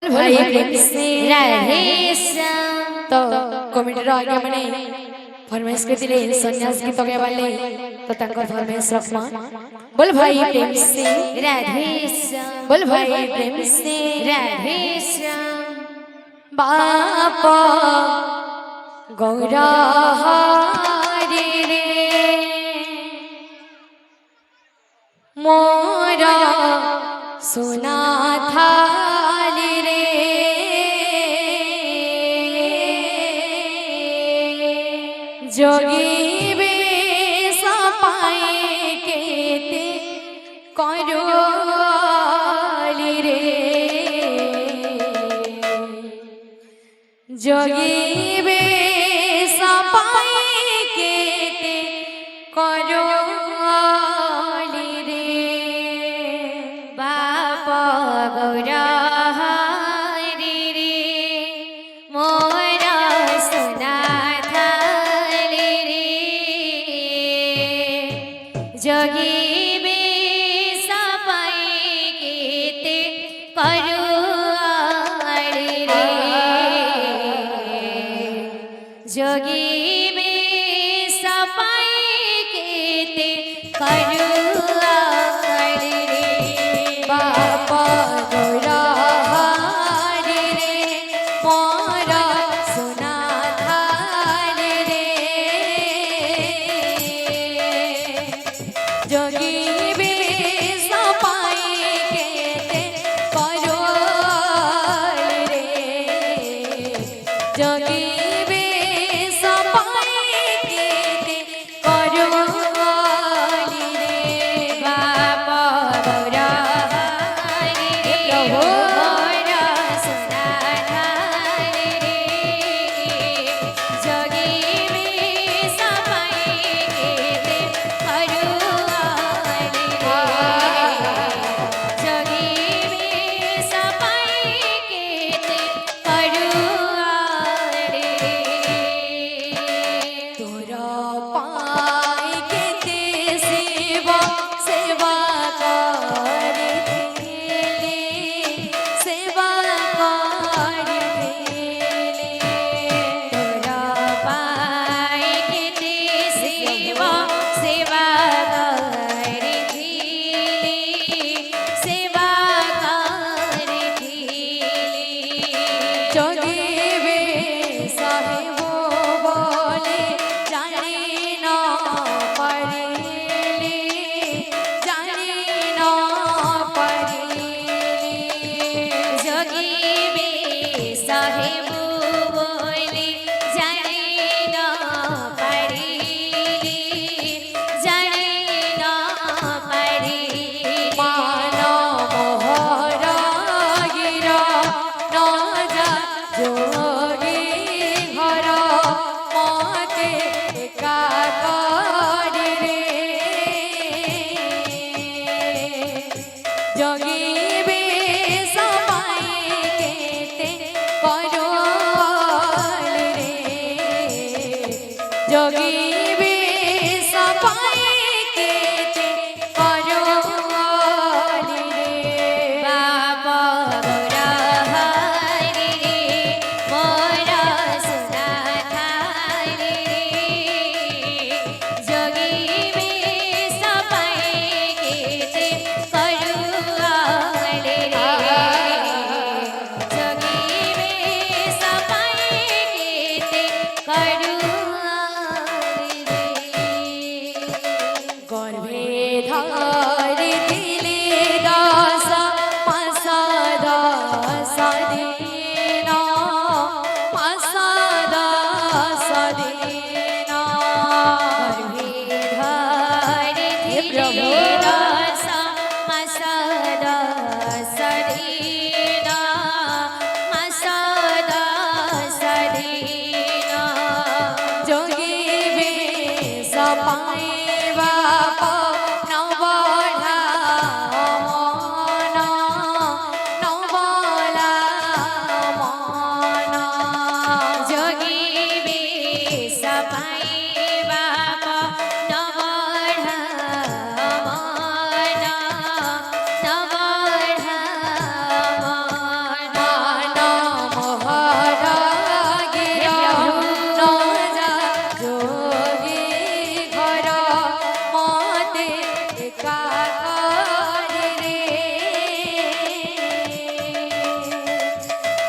भाई प्रेम से राधे श्याम तो कमेंटर आगे मने फरमाइश के दिले सन्यास की तोगे वाले तो तंको फरमाइश रखमा बोल भाई प्रेम से राधे श्याम बोल भाई प्रेम से राधे श्याम बापा गौरा हरे रे मोरा सोना थाली रे जोगी बे सपाए केते करोली रे जोगी बे सपाए केते करोली रे बापा गौरा हरि रे मोरा सोना थाली रे जोगी बे सपाए केते करोली रे जोगी बे सपाए केते करोली रे बापा गौरा हरि रे मोरा सोना थाली रे जोगी बे सपाए केते करोली रे जोगी बे सपाए केते करोली रे बापा गौरा हरि रे मोरा सोना थाली रे जोगी बे सपाए केते करोली रे जोगी बे सपाए केते करोली रे तोरा पाए केते सेवा सेवा करे धेले सेवा करे धेले तोरा पाए केते सेवा सेवा करे धेले सेवा करे धेले जोगी बे साहेबो बोले जाने ना पड़ेले जाने ना पड़ेले जोगी बे साहेबो बोले जाने ना पड़ेले जाने ना पड़ेले माना मोहरा गिरा ना जा जोगी घर मते एका करी रे जोगी बे सपाए केते करोली रे जोगी बे सपाए केते करोली रे बापा गौरा हरि रे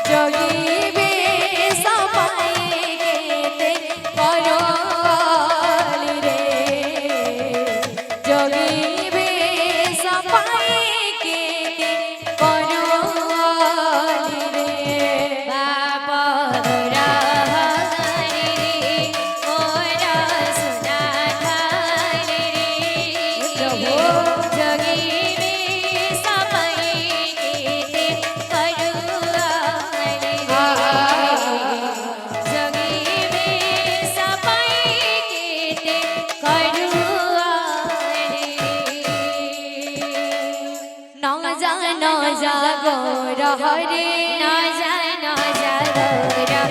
জগিবে সবাই কেতে করলি রে জগিবে সবাই কেতে করলি রে বাবা গোরা হরি মোরা সোনা ধারি রে প্রভু জগিবে সবাই কেতে করলি রে জগিবে সবাই কেতে করলি না জানো জাগো হরি না জানো জাগো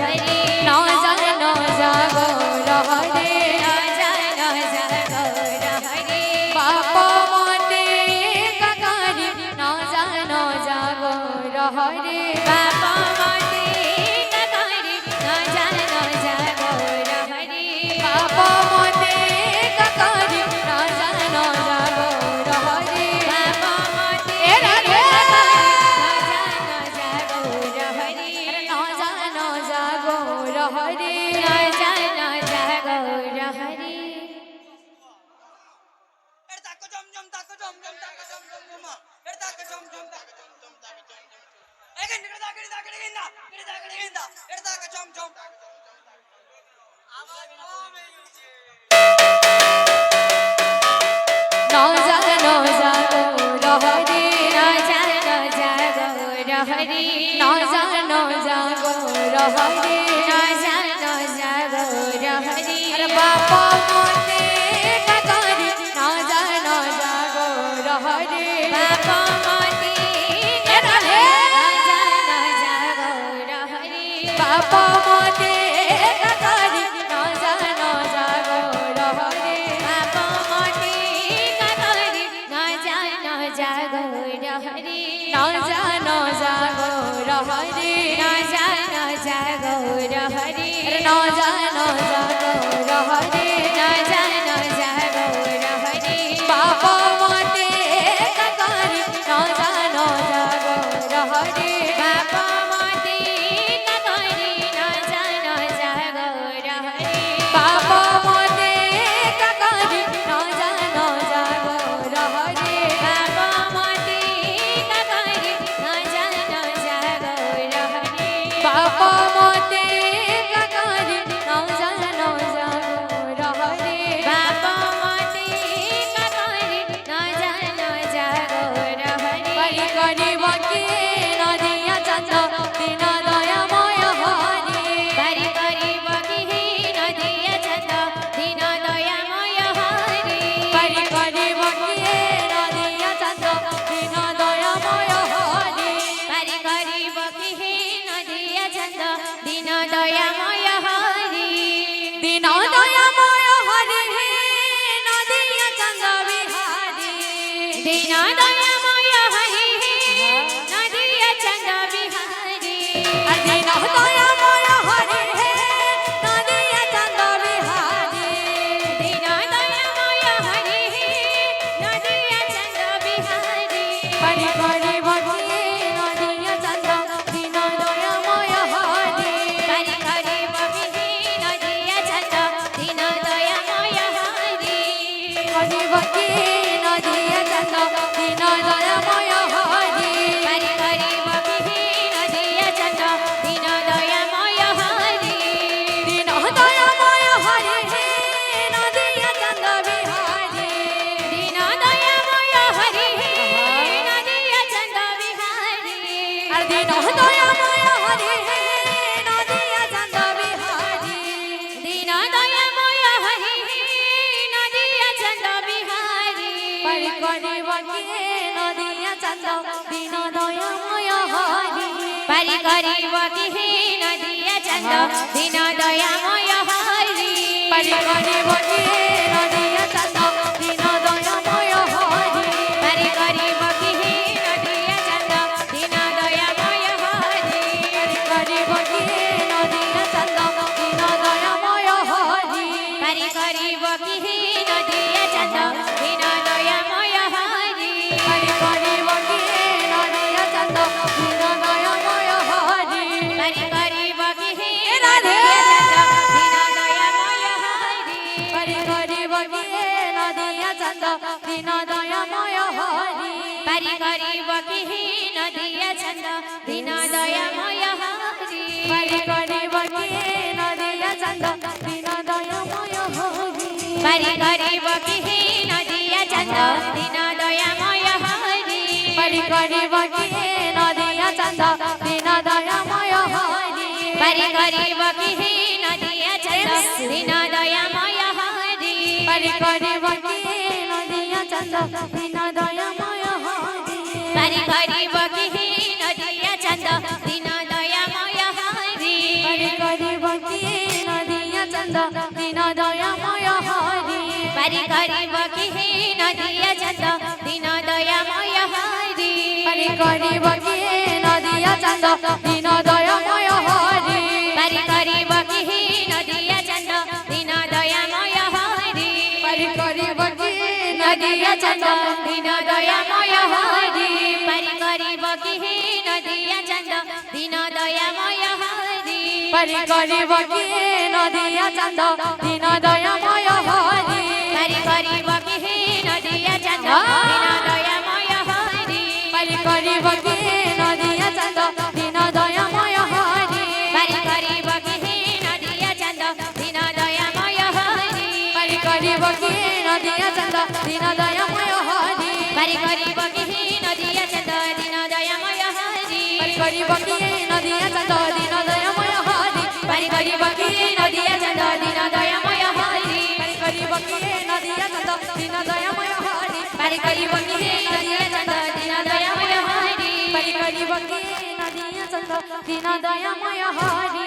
হরি না জানো জাগো হরি না জানো জাগো হরি বাপ মতে কাকারি না জানো জাগো হরি বাপ মতে কাকারি না জানো জাগো হরি বাপ মতে কাকারি না জানো জাগো হরি বাপ মতে রাধে হরি না জানো জাগো হরি এর তাকো জম জম তাকো জম জম তাকো জম জম জম এর তাকো জম জম তাকো জম জম তাকো জম জম এগেন এর তাকো গিন্দা এর তাকো জম জম আবার কমে গেছে না জানো জাগো হরি না জানো জাগো হরি না জানো জাগো হরি না জানো জাগো হরি আরে বাবা মতে কাকারি না জানো জাগো হরি বাবা মতে রাধে না জানো জাগো হরি বাবা মতে কাকারি না জানো জাগো হরি বাবা মতে কাকারি না জানো জাগো হরি না জানো জাগো হরি না জানো জাগো হরি না জানো জাগো হরি না জানো জাগো হরি বাবা মতে কাকারি না জানো জাগো হরি বাবা মতে কাকারি না জানো জাগো হরি বাবা মতে কাকারি না জানো জাগো হরি বাবা মতে কাকারি না জানো জাগো হরি বাবা মতে কাকারি না জানো জাগো হরি বাবা মতে কাকারি না জানো জাগো হরি বাড়ি করিব কি নদিয়া চন্দ দিন দয়াময় হরি বাড়ি করিব কি নদিয়া চন্দ দিন দয়াময় হরি বাড়ি করিব কি নদিয়া চন্দ দিন দয়াময় হরি বাড়ি করিব কি নদিয়া চন্দ দিন দয়াময় হরি দিন দয়াময় হরি নদিয়া চন্দ বিহারি দিন দয়াময় হরি নদিয়া চন্দ বিহারি দিন দয়াময় হরি নদিয়া চন্দ বিহারি দিন দয়াময় হরি নদিয়া চন্দ বিহারি বাড়ি করিব কি নদিয়া চন্দ দিন দয়াময় হরি বাড়ি করিব কি নদিয়া চন্দ দিন দয়াময় হরি করিব কি নদিয়া চন্দ দিন দয়াময় হরি বাড়ি করিব কি নদিয়া চন্দ দিন দয়াময় হরি দিন দয়াময় হরি নদিয়া চন্দ বিহারি দিন দয়াময় হরি নদিয়া চন্দ বিহারি আর দিন দয়াময় হরি নদিয়া চন্দ বিহারি দিন দয়াময় হরি নদিয়া চন্দ বিহারি পারি করিব কি নদিয়া চন্দ দিন দয়াময় হরি পারি করিব কি নদিয়া চন্দ দিন দয়াময় হরি পারি করিব কি নদিয়া চন্দ দিন দয়াময় হরি পারি করিব কি নদিয়া চন্দ দিন দয়াময় হরি পারি করিব কি নদিয়া চন্দ দিন দয়াময় হরি পারি করিব কি নদিয়া চন্দ দিন দয়াময় হরি পারি করিব কি নদিয়া চন্দ দিন দয়াময় হরি दीन दयामय हरि পারি করিব কি নদিয়া চন্দ দীন দয়াময় হরি পারি করিব কি নদিয়া চন্দ দীন দয়াময় হরি পারি করিব কি নদিয়া চন্দ দীন দয়াময় হরি পারি করিব কি নদিয়া চন্দ দীন দয়াময় হরি পারি করিব কি নদিয়া চন্দ দীন দয়াময় হরি পারি করিব কি নদিয়া চন্দ দীন দয়াময় হরি পারি করিব কি নদিয়া চন্দ দীন দয়াময় হরি পারি করিব কি নদিয়া চন্দ দীন দয়াময় হরি পারি করিব কি নদিয়া চন্দ দীন দয়াময় হরি পারি করিব কি নদিয়া চন্দ দীন দয়াময় হরি পারি করিব কি নদিয়া চন্দ দীন দয়াময় হরি পারি করিব কি নদিয়া চন্দ দীন দয়াময় হরি পারি করিব কি নদিয়া চন্দ দীন দয়াময় হরি পারি করিব কি নদিয়া চন্দ দীন দয়াময় হরি পারি করিব কি নদিয়া চন্দ দীন দয়াময় হরি পারি করিব কি নদিয়া চন্দ দীন দয়াময় হরি পারি করিব কি নদিয়া চন্দ দীন দয়াময় হরি পারি করিব কি নদিয়া চন্দ দীন দয়াময় হরি পারি করিব কি নদিয়া চন্দ দীন দয়াময় হরি পারি করিব কি নদিয়া চন্দ দীন দয়াময় হরি পারি করিব কি নদিয়া চন্দ দীন দয়াময় হরি পারি করিব কি নদিয়া চন্দ দীন দয়াময় হরি পারি করিব কি নদিয়া চন্দ দীন দয়াময় হরি পারি করিব কি নদিয়া চন্দ দীন দয়াময় হরি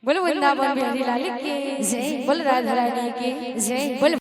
बोलो वृंदावन बिहारी लाल की जय बोलो राधा रानी की जय बोलो